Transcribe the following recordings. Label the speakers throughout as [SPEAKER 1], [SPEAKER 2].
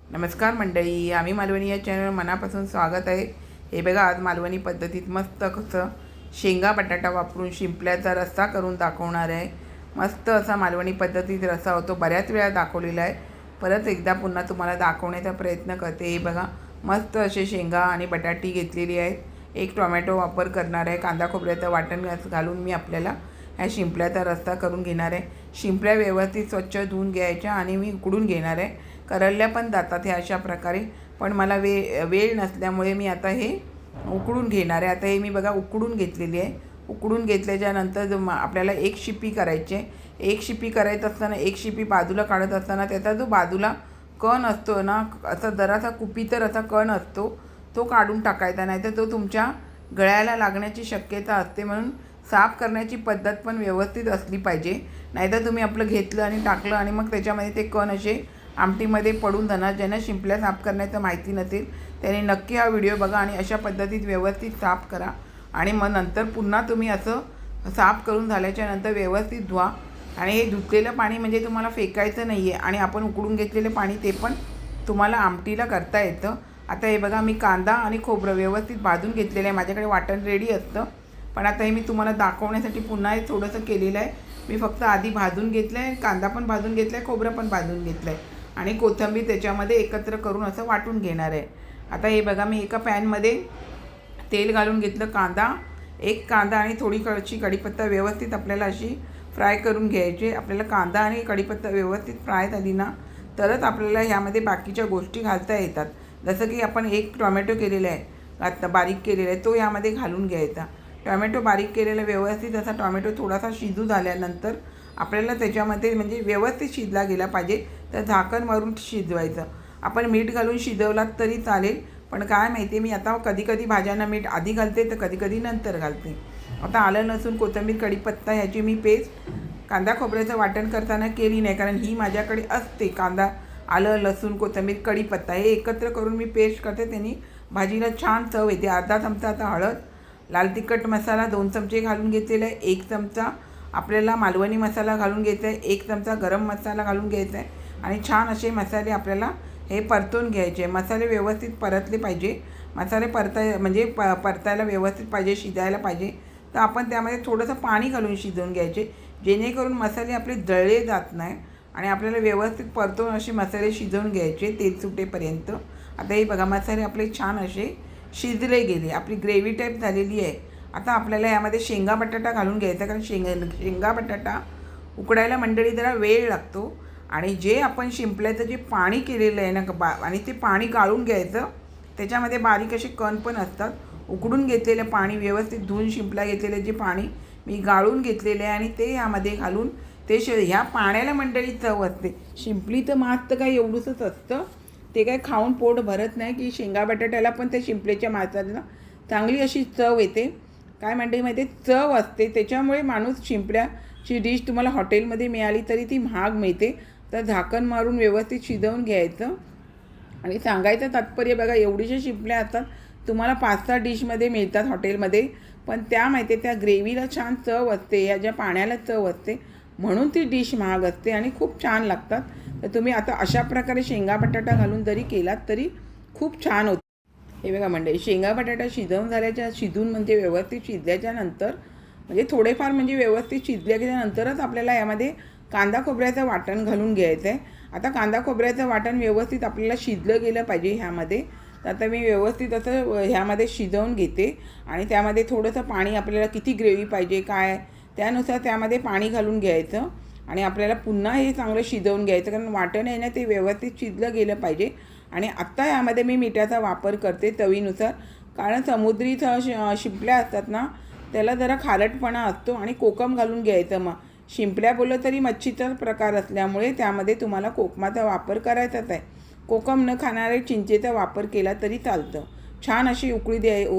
[SPEAKER 1] नमस्कार मंडळी, आम्ही मालवणी या चॅनल मनापासून स्वागत आहे। हे बघा, आज मालवणी पद्धतीत मस्त कसं शेंगा बटाटा वापरून शिंपल्याचा रस्सा करून दाखवणार आहे। मस्त असा मालवणी पद्धतीत रस्सा होतो, बऱ्याच वेळा दाखवलेला आहे, परत एकदा पुन्हा तुम्हाला दाखवण्याचा प्रयत्न करते। हे बघा, मस्त असे शेंगा आणि बटाटी घेतलेली आहेत, एक टोमॅटो वापर करणार आहे, कांदा खोबऱ्याचं वाटण घालून मी आपल्याला ह्या शिंपल्याचा रस्सा करून घेणार आहे। शिंपल्या व्यवस्थित स्वच्छ धुवून घ्यायच्या आणि मी उकडून घेणार आहे। करडल्या पण जातात हे अशा प्रकारे, पण मला वेळ नसल्यामुळे मी आता हे उकडून घेणार आहे। आता हे मी बघा उकडून घेतलेली आहे। उकडून घेतल्याच्यानंतर आपल्याला एक शिपी करायची आहे। एक शिपी करायचं असताना एक शिपी बाजूला काढत असताना त्याचा जो बाजूला कण असतो ना, असा जरासा कुपीतर असा कण असतो, तो काढून टाकायचा, नाही तर तो तुमच्या गळ्याला लागण्याची शक्यता असते। म्हणून साफ करण्याची पद्धत पण व्यवस्थित असली पाहिजे, नाहीतर तुम्ही आपलं घेतलं आणि टाकलं आणि मग त्याच्यामध्ये ते कण असे आमटीमध्ये पडून जाणार। ज्यांना शिंपल्या साफ करण्याचं माहिती नसेल त्याने नक्की हा व्हिडिओ बघा आणि अशा पद्धतीत व्यवस्थित साफ करा। आणि मग नंतर पुन्हा तुम्ही असं साफ करून झाल्याच्यानंतर व्यवस्थित धुवा। आणि हे धुतलेलं पाणी म्हणजे तुम्हाला फेकायचं नाही आहे, आणि आपण उकडून घेतलेलं पाणी ते पण तुम्हाला आमटीला करता येतं। आता हे बघा, मी कांदा आणि खोबरं व्यवस्थित भाजून घेतलेलं आहे, माझ्याकडे वाटण रेडी असतं, पण आता हे मी तुम्हाला दाखवण्यासाठी पुन्हा हे थोडंसं केलेलं आहे। मी फक्त आधी भाजून घेतलं आहे, कांदा पण भाजून घेतला आहे, खोबरं पण भाजून घेतलं आहे, आणि कोथिंबीर त्याच्यामध्ये एकत्र करून असं वाटून घेणार आहे। आता हे बघा, मी एका पॅनमध्ये तेल घालून घेतलं, एक कांदा आणि थोडी कढीपत्ता व्यवस्थित आपल्याला अशी फ्राय करून घ्यायची। आपल्याला कांदा आणि कढीपत्ता व्यवस्थित फ्राय झाली ना, तरच आपल्याला ह्यामध्ये बाकीच्या गोष्टी घालता येतात। जसं की आपण एक टोमॅटो केलेला आहे, आता बारीक केलेला आहे, तो यामध्ये घालून घ्यायचा। टोमॅटो बारीक केलेला व्यवस्थित असा टोमॅटो थोडासा शिजू झाल्यानंतर आपल्याला त्याच्यामध्ये म्हणजे व्यवस्थित शिजला गेला पाहिजे, तर झाकण मारून शिजवायचं। आपण मीठ घालून शिजवलात तरी चालेल, पण काय माहिती, मी आता कधी भाज्यांना मीठ आधी घालते तर कधी नंतर घालते। आता आलं लसूण कोथिंबीर कढीपत्ता ह्याची मी पेस्ट कांदा खोबऱ्याचं वाटण करताना केली नाही, कारण ही माझ्याकडे असते। कांदा आलं लसूण कोथिंबीर कढीपत्ता हे एकत्र करून मी पेस्ट करते, त्यांनी भाजीला छान चव येते। अर्धा चमचा आता हळद, लाल तिखट मसाला 2 चमचे घालून घेतलेला आहे, 1 चमचा आपल्याला मालवणी मसाला घालून घ्यायचा आहे, 1 चमचा गरम मसाला घालून घ्यायचा आहे, आणि छान असे मसाले आपल्याला हे परतून घ्यायचे। मसाले व्यवस्थित परतले पाहिजे, मसाले परतायला व्यवस्थित पाहिजे, शिजायला पाहिजे, तर आपण त्यामध्ये थोडंसं पाणी घालून शिजवून घ्यायचे, जेणेकरून मसाले आपले जळले जात नाही, आणि आपल्याला व्यवस्थित परतून असे मसाले शिजवून घ्यायचे तेल सुटेपर्यंत। आता हे बघा, मसाले आपले छान असे शिजले गेले, आपली ग्रेव्ही टाईप झालेली आहे। आता आपल्याला यामध्ये शेंगा बटाटा घालून घ्यायचा, कारण शेंगा बटाटा उकडायला मंडळी जरा वेळ लागतो, आणि जे आपण शिंपल्याचं जे पाणी केलेलं आहे ना आणि ते पाणी गाळून घ्यायचं, त्याच्यामध्ये बारीक असे कण पण असतात। उकडून घेतलेलं पाणी व्यवस्थित धुवून शिंपल्या घेतलेलं जे पाणी मी गाळून घेतलेले आहे, आणि ते यामध्ये घालून ते ह्या पाण्याला मंडळी चव असते। शिंपलीचं मास तर काय एवढंच असतं, ते काय खाऊन पोट भरत नाही, की शेंगा बटाट्याला पण त्या शिंपल्याच्या मासाला चांगली अशी चव येते। काय मंडळी माहिती, चव असते, त्याच्यामुळे माणूस शिंपल्याची डिश तुम्हाला हॉटेलमध्ये मिळाली तरी ती महाग मिळते। तर झाकण मारून व्यवस्थित शिजवून घ्यायचं, आणि सांगायचं तात्पर्य बघा, एवढीशा शिंपल्या असतात, तुम्हाला 5-6 डिशमध्ये मिळतात हॉटेलमध्ये, पण त्या माहिती त्या ग्रेव्हीला छान चव असते, या ज्या पाण्याला चव असते, म्हणून ती डिश महाग असते आणि खूप छान लागतात। तर तुम्ही आता अशा प्रकारे शेंगा बटाटा घालून जरी केलात तरी खूप छान होतं। हे बघा मंडळी, शेंगा बटाटा शिजून म्हणजे व्यवस्थित शिजल्याच्या नंतर, म्हणजे थोडेफार म्हणजे व्यवस्थित शिजल्याच्या नंतरच आपल्याला यामध्ये कांदा खोबऱ्याचं वाटण घालून घ्यायचं आहे। आता कांदा खोबऱ्याचं वाटण व्यवस्थित आपल्याला शिजलं गेलं पाहिजे ह्यामध्ये, तर आता मी व्यवस्थित असं ह्यामध्ये शिजवून घेते, आणि त्यामध्ये थोडंसं पाणी, आपल्याला किती ग्रेव्ही पाहिजे काय त्यानुसार त्यामध्ये पाणी घालून घ्यायचं, आणि आपल्याला पुन्हा हे चांगलं शिजवून घ्यायचं, कारण वाटण आहे ना ते व्यवस्थित शिजलं गेलं पाहिजे। आणि आत्ता यामध्ये मी मिठाचा वापर करते चवीनुसार, कारण समुद्री शिंपल्या असतात ना, त्याला जरा खारटपणा असतो, आणि कोकम घालून घ्यायचं। मग शिंपल्या बोललं तरी मच्छीचा प्रकार असल्यामुळे त्यामध्ये तुम्हाला कोकमाचा वापर करायचाच आहे। कोकम न खाणारे चिंचेचा वापर केला तरी चालतं। छान अशी उकळी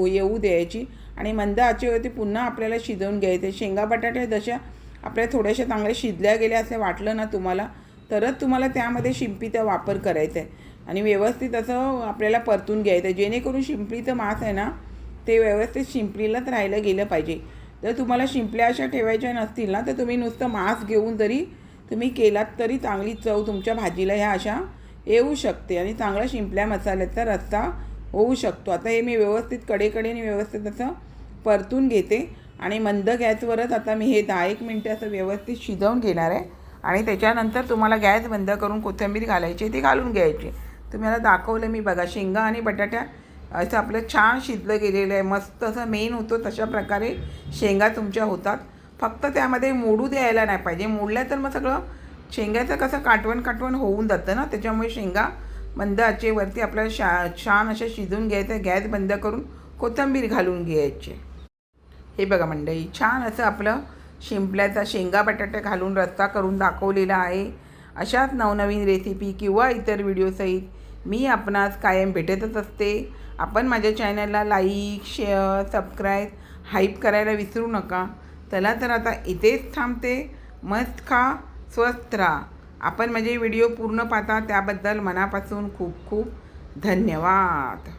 [SPEAKER 1] येऊ द्यायची, आणि मंद आचेवरती पुन्हा आपल्याला शिजवून घ्यायचं। शेंगा बटाटे जशा आपल्या थोड्याशा चांगल्या शिजल्या गेल्या असं वाटलं ना तुम्हाला, तरच तुम्हाला त्यामध्ये शिंपीचा वापर करायचा आहे, आणि व्यवस्थित असं आपल्याला परतून घ्यायचं, जेणेकरून शिंपलीचं मांस आहे ना ते व्यवस्थित शिंपलीलाच राहिलं गेलं पाहिजे। जर तुम्हाला शिंपल्या अशा ठेवायच्या नसतील ना, तर तुम्ही नुसतं मांस घेऊन जरी तुम्ही केलात तरी चांगली चव तुमच्या भाजीला ह्या अशा येऊ शकते आणि चांगला शिंपल्या मसाल्याचा रस्सा होऊ शकतो. आता हे मी व्यवस्थित कडेकडेने व्यवस्थित असं परतून घेते आणि मंद गॅसवरच आता मी हे 10-1 मिनटं असं व्यवस्थित शिजवून घेणार आहे आणि त्याच्यानंतर तुम्हाला गॅस बंद करून कोथिंबीर घालायची, ती घालून घ्यायची. तुम्हाला दाखवलं मी बघा, शेंगा आणि बटाट्या असं आपलं छान शिजलं गेलेलं आहे, मस्त असं मेन होतो तशा प्रकारे शेंगा तुमच्या होतात. फक्त त्यामध्ये मोडू द्यायला नाही पाहिजे, मोडल्या तर मग सगळं शेंगाचं कसं काटवण होऊन जातं ना, त्याच्यामुळे शेंगा मंद आचेवरती आपल्याला छान अशा शिजून घ्यायचं. गॅस बंद करून कोथिंबीर घालून घ्यायची. हे बघा मंडळी, छान असं आपलं शिंपल्याचा शेंगा बटाटे घालून रस्सा करून दाखवलेला आहे. अशाच नवनवीन रेसिपी किंवा इतर व्हिडिओसहित मी आपणास कायम भेटतच असते. आपण माझ्या चॅनलला लाईक, शेअर, सबस्क्राईब, हाईप करायला विसरू नका. चला तर आता इथेच थांबते. मस्त खा, स्वस्थ राहा. आपण माझे व्हिडिओ पूर्ण पाहता त्याबद्दल मनापासून खूप खूप धन्यवाद.